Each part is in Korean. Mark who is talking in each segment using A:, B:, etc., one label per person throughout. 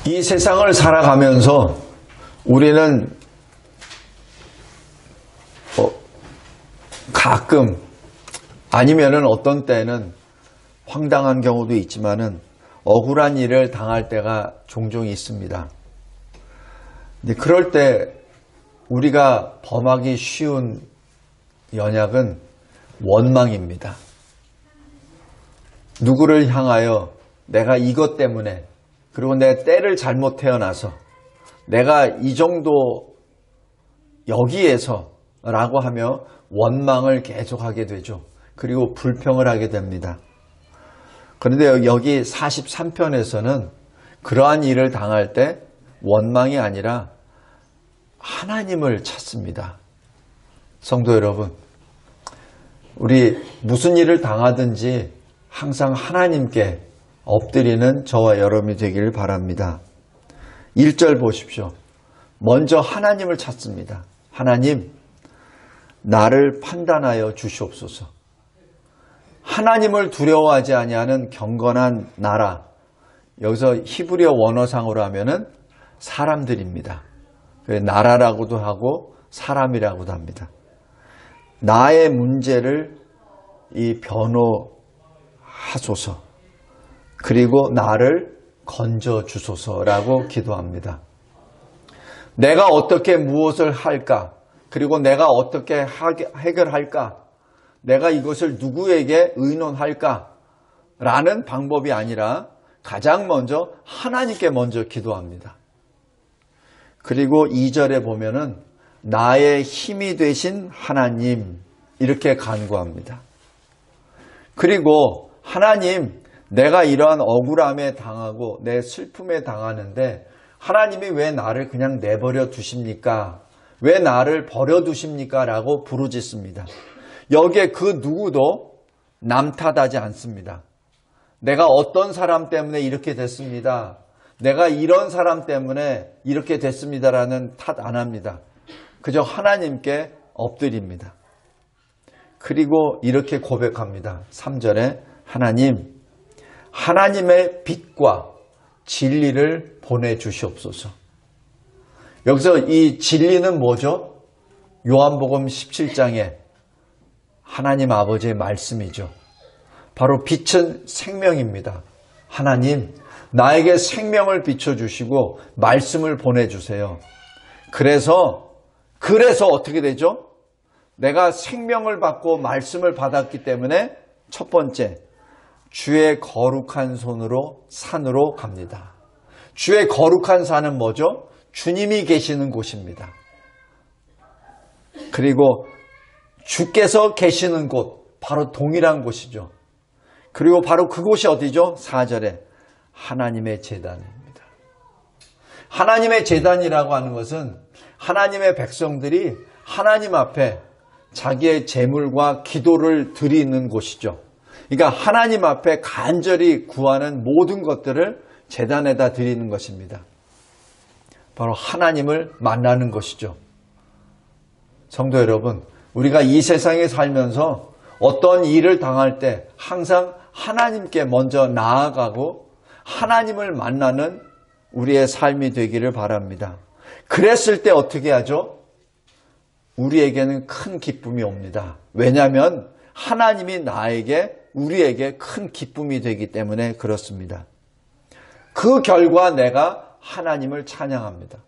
A: 이 세상을 살아가면서 우리는 가끔 아니면은 어떤 때는 황당한 경우도 있지만은 억울한 일을 당할 때가 종종 있습니다. 근데 그럴 때 우리가 범하기 쉬운 연약은 원망입니다. 누구를 향하여 내가 이것 때문에, 그리고 내 때를 잘못 태어나서 내가 이 정도 여기에서 라고 하며 원망을 계속하게 되죠. 그리고 불평을 하게 됩니다. 그런데 여기 43편에서는 그러한 일을 당할 때 원망이 아니라 하나님을 찾습니다. 성도 여러분, 우리 무슨 일을 당하든지 항상 하나님께 엎드리는 저와 여러분이 되기를 바랍니다. 1절 보십시오. 먼저 하나님을 찾습니다. 하나님, 나를 판단하여 주시옵소서. 하나님을 두려워하지 아니하는 경건한 나라, 여기서 히브리어 원어상으로 하면은 사람들입니다. 나라라고도 하고 사람이라고도 합니다. 나의 문제를 변호하소서, 그리고 나를 건져 주소서라고 기도합니다. 내가 어떻게 무엇을 할까? 그리고 내가 어떻게 해결할까? 내가 이것을 누구에게 의논할까? 라는 방법이 아니라 가장 먼저 하나님께 먼저 기도합니다. 그리고 2절에 보면은 나의 힘이 되신 하나님, 이렇게 간구합니다. 그리고 하나님, 내가 이러한 억울함에 당하고 내 슬픔에 당하는데 하나님이 왜 나를 그냥 내버려 두십니까? 왜 나를 버려 두십니까? 라고 부르짖습니다. 여기에 그 누구도 남 탓하지 않습니다. 내가 어떤 사람 때문에 이렇게 됐습니다. 내가 이런 사람 때문에 이렇게 됐습니다라는 탓 안 합니다. 그저 하나님께 엎드립니다. 그리고 이렇게 고백합니다. 3절에 하나님, 하나님의 빛과 진리를 보내주시옵소서. 여기서 이 진리는 뭐죠? 요한복음 17장에 하나님 아버지의 말씀이죠. 바로 빛은 생명입니다. 하나님, 나에게 생명을 비춰주시고 말씀을 보내주세요. 그래서 어떻게 되죠? 내가 생명을 받고 말씀을 받았기 때문에 첫 번째, 주의 거룩한 손으로 산으로 갑니다. 주의 거룩한 산은 뭐죠? 주님이 계시는 곳입니다. 그리고 주께서 계시는 곳, 바로 동일한 곳이죠. 그리고 바로 그곳이 어디죠? 4절에 하나님의 제단입니다. 하나님의 제단이라고 하는 것은 하나님의 백성들이 하나님 앞에 자기의 제물과 기도를 드리는 곳이죠. 그러니까 하나님 앞에 간절히 구하는 모든 것들을 제단에다 드리는 것입니다. 바로 하나님을 만나는 것이죠. 성도 여러분, 우리가 이 세상에 살면서 어떤 일을 당할 때 항상 하나님께 먼저 나아가고 하나님을 만나는 우리의 삶이 되기를 바랍니다. 그랬을 때 어떻게 하죠? 우리에게는 큰 기쁨이 옵니다. 왜냐하면 하나님이 우리에게 큰 기쁨이 되기 때문에 그렇습니다. 그 결과 내가 하나님을 찬양합니다.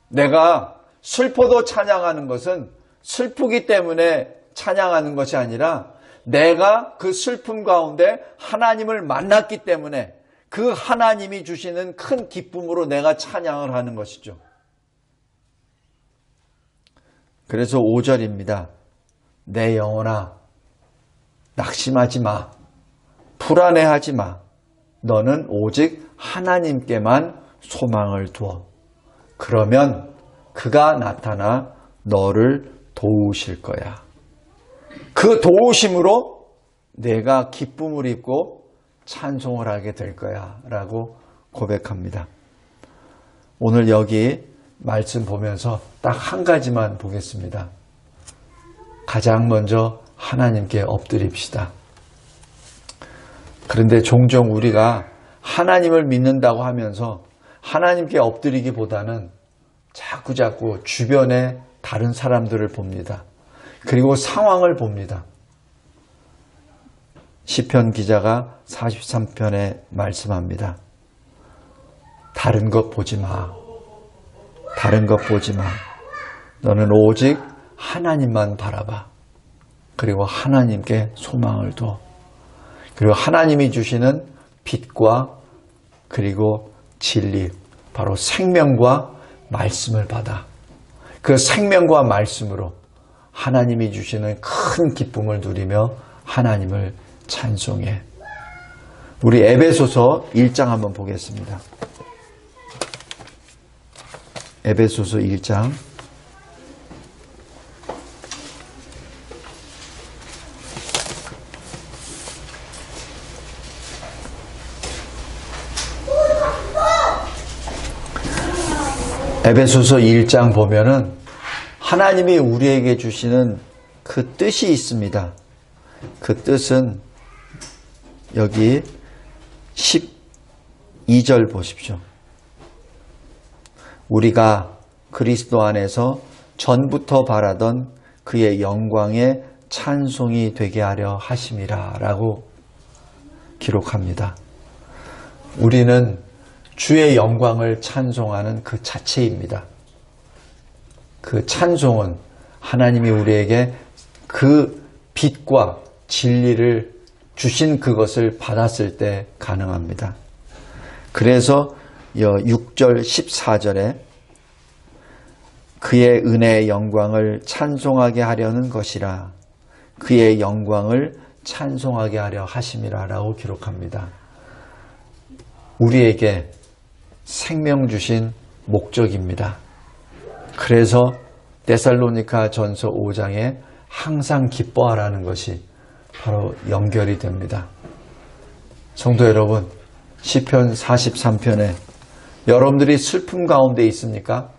A: 내가 슬퍼도 찬양하는 것은 슬프기 때문에 찬양하는 것이 아니라 내가 그 슬픔 가운데 하나님을 만났기 때문에 그 하나님이 주시는 큰 기쁨으로 내가 찬양을 하는 것이죠. 그래서 5절입니다. 내 영혼아, 낙심하지 마. 불안해하지 마. 너는 오직 하나님께만 소망을 두어. 그러면 그가 나타나 너를 도우실 거야. 그 도우심으로 내가 기쁨을 입고 찬송을 하게 될 거야 라고 고백합니다. 오늘 여기 말씀 보면서 딱 한 가지만 보겠습니다. 가장 먼저 하나님께 엎드립시다. 그런데 종종 우리가 하나님을 믿는다고 하면서 하나님께 엎드리기보다는 자꾸자꾸 주변에 다른 사람들을 봅니다. 그리고 상황을 봅니다. 시편 기자가 43편에 말씀합니다. 다른 것 보지 마. 다른 것 보지 마. 너는 오직 하나님만 바라봐. 그리고 하나님께 소망을 둬. 그리고 하나님이 주시는 빛과 그리고 진리, 바로 생명과 말씀을 받아. 그 생명과 말씀으로 하나님이 주시는 큰 기쁨을 누리며 하나님을 찬송해. 우리 에베소서 1장 한번 보겠습니다. 에베소서 1장. 에베소서 1장 보면은 하나님이 우리에게 주시는 그 뜻이 있습니다. 그 뜻은 여기 12절 보십시오. 우리가 그리스도 안에서 전부터 바라던 그의 영광의 찬송이 되게 하려 하심이라 라고 기록합니다. 우리는 주의 영광을 찬송하는 그 자체입니다. 그 찬송은 하나님이 우리에게 그 빛과 진리를 주신 그것을 받았을 때 가능합니다. 그래서 6절 14절에 그의 은혜의 영광을 찬송하게 하려는 것이라 그의 영광을 찬송하게 하려 하심이라 라고 기록합니다. 우리에게 생명 주신 목적입니다. 그래서 데살로니가 전서 5장에 항상 기뻐하라는 것이 바로 연결이 됩니다. 성도 여러분, 시편 43편에 여러분들이 슬픔 가운데 있습니까?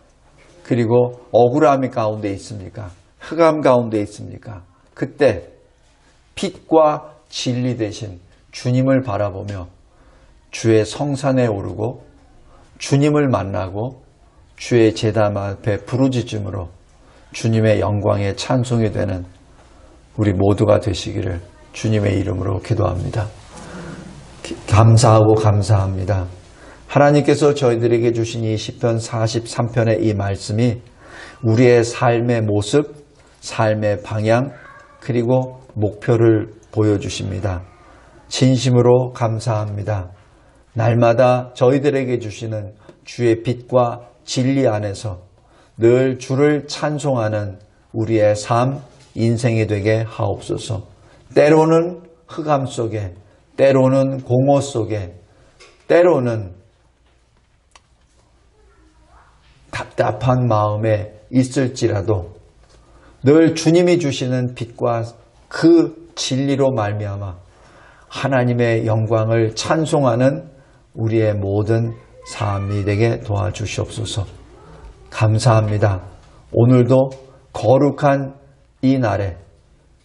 A: 그리고 억울함이 가운데 있습니까? 흑암 가운데 있습니까? 그때 빛과 진리 되신 주님을 바라보며 주의 성산에 오르고 주님을 만나고 주의 제단 앞에 부르짖음으로 주님의 영광에 찬송이 되는 우리 모두가 되시기를 주님의 이름으로 기도합니다. 감사하고 감사합니다. 하나님께서 저희들에게 주신 이 시편 43편의 이 말씀이 우리의 삶의 모습, 삶의 방향, 그리고 목표를 보여주십니다. 진심으로 감사합니다. 날마다 저희들에게 주시는 주의 빛과 진리 안에서 늘 주를 찬송하는 우리의 삶, 인생이 되게 하옵소서. 때로는 흑암 속에, 때로는 공허 속에, 때로는 답답한 마음에 있을지라도 늘 주님이 주시는 빛과 그 진리로 말미암아 하나님의 영광을 찬송하는 우리의 모든 삶이 되게 도와주시옵소서. 감사합니다. 오늘도 거룩한 이 날에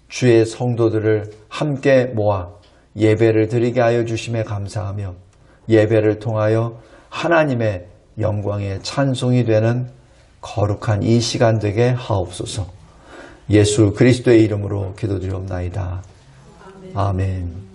A: 주의 성도들을 함께 모아 예배를 드리게 하여 주심에 감사하며 예배를 통하여 하나님의 영광의 찬송이 되는 거룩한 이 시간 되게 하옵소서. 예수 그리스도의 이름으로 기도드리옵나이다. 아멘.